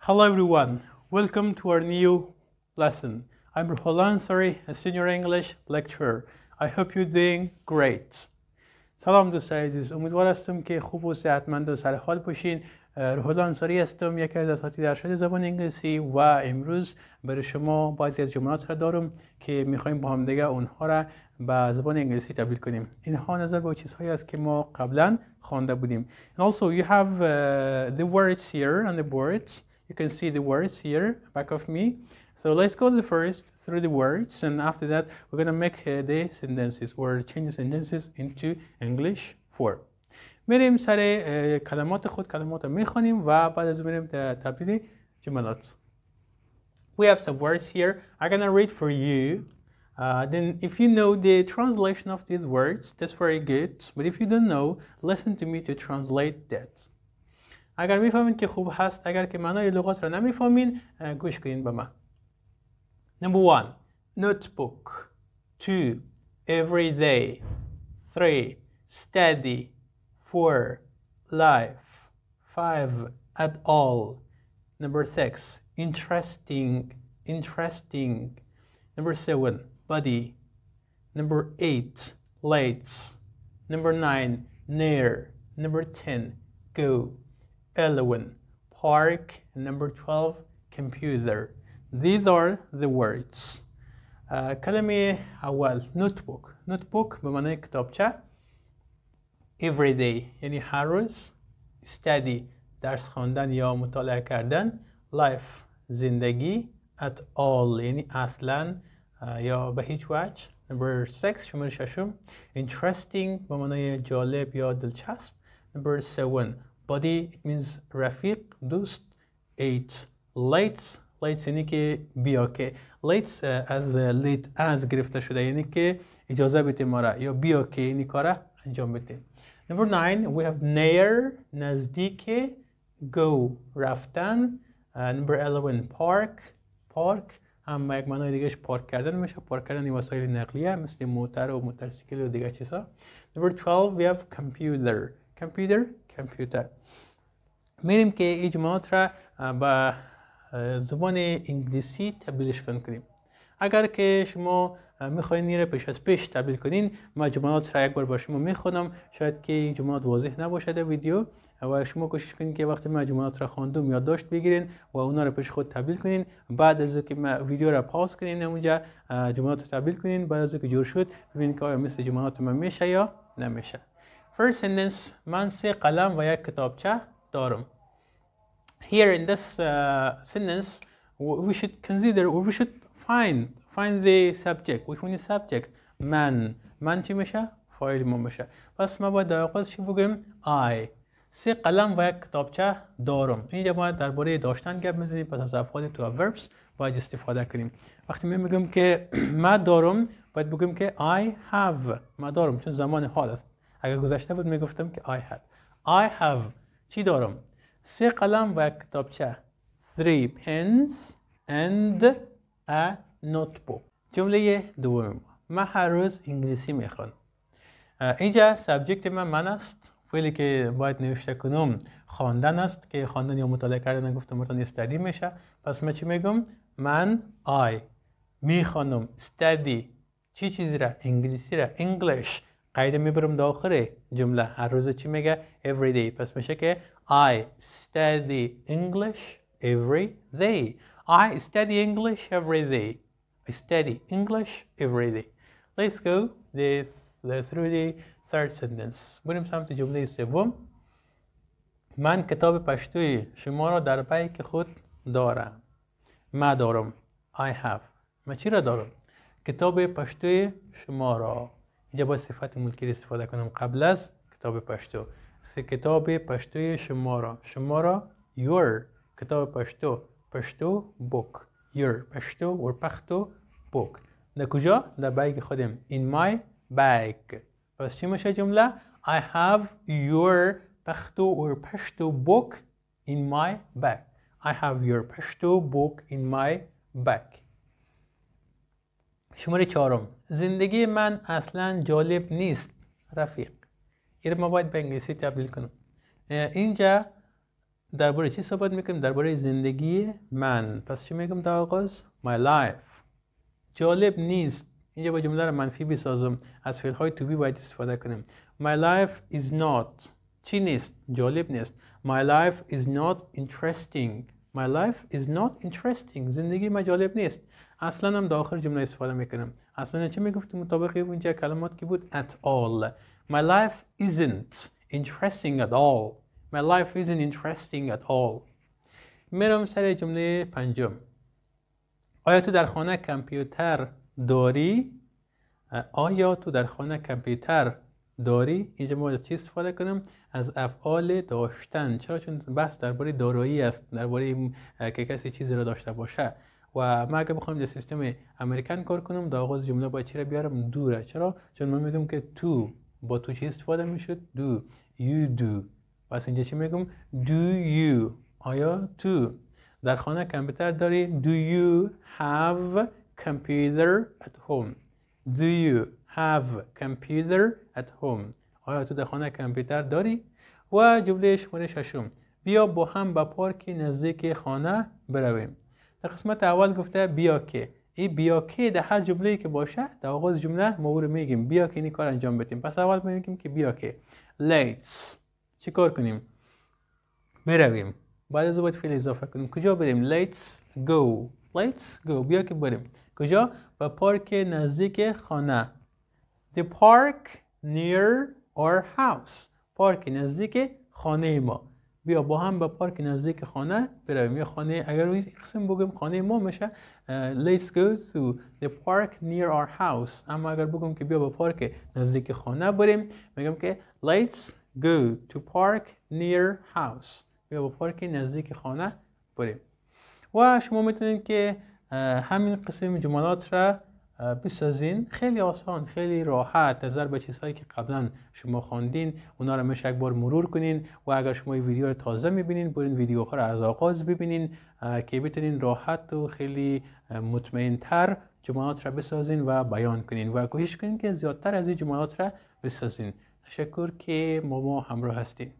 Hello everyone, welcome to our new lesson. I'm Ruhollah Ansari, a senior English lecturer. I hope you're doing great. سلام دوستان عزیز، امیدوار هستم که خوب و صحتمند و سر حال باشین. روحالله انصاری هستم، یکی از اساتید ارشد زبان انگلیسی و امروز برای شما بعضی از جملات را دارم که میخوایم با هم دیگه اونها را به زبان انگلیسی تبدیل کنیم. اینها نظر به چیزهایی است که ما قبلا خوانده بودیم. And also you have the words here on the boards. You can see the words here back of me. So let's go first through the words, and after that we're going to make the sentences or change the sentences into English form. میریم سر کلمات خود کلمات رو میخوانیم و بعد از میریم تبدیل جملات. We have some words here. I'm going to read for you. Then if you know the translation of these words, that's very good. But if you don't know, listen to me to translate that. اگر میفهمین که خوب هست، اگر که معنای لغات را نمیفهمین گوش کنین به من. Number 1, notebook. 2, every day. 3, steady. 4, life. 5, at all. Number 6, interesting. Number 7, body. Number 8, late. Number 9, near. Number 10, go. 11, park. And number 12, computer. These are the words. کلمه اول notebook به معنی کتابچه. Every day یعنی هر روز. Study درس خواندن یا مطالعه کردن. Life زندگی. At all یعنی اصلا یا به هیچ وجه. Number 6 شماره ششم. Interesting به معنی جالب یا دلچسب. Number 7 body it means رفیق دوست. 8 late یعنی که بیا که late از late as گرفته شده یعنی که اجازه بده ما را یا بیا که این کار انجام بده. Number 9 we have near نزدیک. go رفتن. Number 11 park هم یک معنای دیگهش پارک کردن میشه. پارک کردن این وسایل نقلیه مثل موتر و موتورسیکل و دیگه چیزا. Number 12 we have computer. میریم که این جملات را با زبان انگلیسی تبدیلش کنیم. اگر که شما میخواین نیره پیش از پیش تبدیل کنین، من جملات را یک بار با شما میخونم. شاید که این جملات واضح نباشه در ویدیو و شما کوشش کنین که وقتی من جملات را خواندم یادداشت بگیرین و اونا را پیش خود تبدیل کنین. بعد از اینکه من ویدیو را پاس کنین اونجا جملات را تبدیل کنین. بعد از اینکه جور شد ببینید که آیا مثل جملات من میشه یا نمیشه. First sentence من 3 قلم و یک کتابچه دارم. Here in this sentence, we should consider, or we should find the subject. Which one is subject? من چی میشه؟ فاعل ما میشه. پس ما باید در آغاز چی بگیم؟ I. 3 قلم و یک کتابچه دارم. اینجا باید درباره داشتن گپ بزنیم. پس از افعال تو verbs باید استفاده کنیم. وقتی میگم که ما دارم باید بگیم که I have. ما دارم چون زمان حال است. اگر گذشته بود میگفتم که I had. I have. چی دارم؟ 3 قلم و یک کتابچه. 3 pens and a notebook. جمله دوم من هر روز انگلیسی میخوانم. اینجا سابجکت من است. فعلی که باید نوشته کنم خواندن است که خواندن یا مطالعه کردن گفتم براتون استادی میشه. پس من چی میگم؟ من I میخوانم. study چی چیزی را؟ انگلیسی را. English قاعده میبرم در آخر جمله. هر روز چی میگه؟ every day. پس میشه که I study English every day. I study English every day. I study English every day. Let's go through the third sentence. بریم سمت جمله سوم. من کتاب پشتوی شما را در بیک خود دارم. ما دارم. I have. من چی را دارم؟ کتاب پشتوی شما را. اینجا باید صفت ملکی استفاده کنم قبل از کتاب پشتو. کتاب پشتوی شما را your. کتاب پشتو book. your پشتو و پختو book. در کجا؟ در بیگ خودم. in my bag. پس چی میشه جمله؟ I have your پشتو book in my bag. I have your پشتو book in my bag. شماره 4 زندگی من اصلا جالب نیست رفیق. این ما باید به انگلیسی تبدیل کنم. اینجا درباره چی صحبت میکنیم؟ درباره زندگی من. پس چی میگم در آغاز؟ My life. جالب نیست. اینجا با جمله رو منفی بسازم. از فعل های to be باید استفاده کنیم. My life is not. چی نیست؟ جالب نیست. My life is not interesting. My life is not interesting. زندگی من جالب نیست. اصلا هم در آخر جمله استفاده میکنم. اصلا چی میگفتیم مطابق اینجا کلمات کی بود؟ At all. My life isn't interesting at all. My life isn't interesting at all. میرم سر جمله پنجم. آیا تو در خانه کامپیوتر داری؟ آیا تو در خانه کامپیوتر داری؟ اینجا ما از چی استفاده کنیم؟ از افعال داشتن. چرا؟ چون بحث درباره دارایی است، درباره که کسی چیزی را داشته باشه. و ما اگه بخوایم در سیستم امریکن کار کنم، در آغاز جمله باید چی را بیارم؟ دوره. چرا؟ چون من میگم که تو با تو چی استفاده میشد؟ دو. You do. پس اینجا چی میگم؟ Do you. آیا تو در خانه کامپیوتر داری؟ Do you have computer at home? Do you have computer at home? آیا تو در خانه کامپیوتر داری؟ و جمله شماره ششم. بیا با هم به پارک نزدیک خانه برویم. در قسمت اول گفته بیا که. این بیا که در هر جمله‌ای که باشه در آغاز جمله ما رو میگیم بیا که این کار انجام بدیم. پس اول میگیم که بیا که. Let's چی کار کنیم؟ برویم. بعد از باید فعل اضافه کنیم. کجا بریم؟ Let's go. Let's go. بیا که بریم. کجا؟ به پارک نزدیک خانه. The park near our house. پارک نزدیک خانه ما. بیا با هم به پارک نزدیک خانه برویم. یا خانه، اگر این قسم بگم خانه ما میشه Let's go to the park near our house. اما اگر بگم که بیا به پارک نزدیک خانه بریم، میگم که Let's go to park near house. بیا به پارک نزدیک خانه بریم. و شما میتونید که همین قسم جملات را بسازین. خیلی آسان، خیلی راحت، نظر به چیزهایی که قبلا شما خواندین اونا رو میشه یک بار مرور کنین. و اگر شما این ویدیو رو تازه میبینین، برین ویدیوها رو از آغاز ببینین که بتونین راحت و خیلی مطمئن تر جملات را بسازین و بیان کنین و کوشش کنین که زیادتر از این جملات را بسازین. تشکر که ما همراه هستین.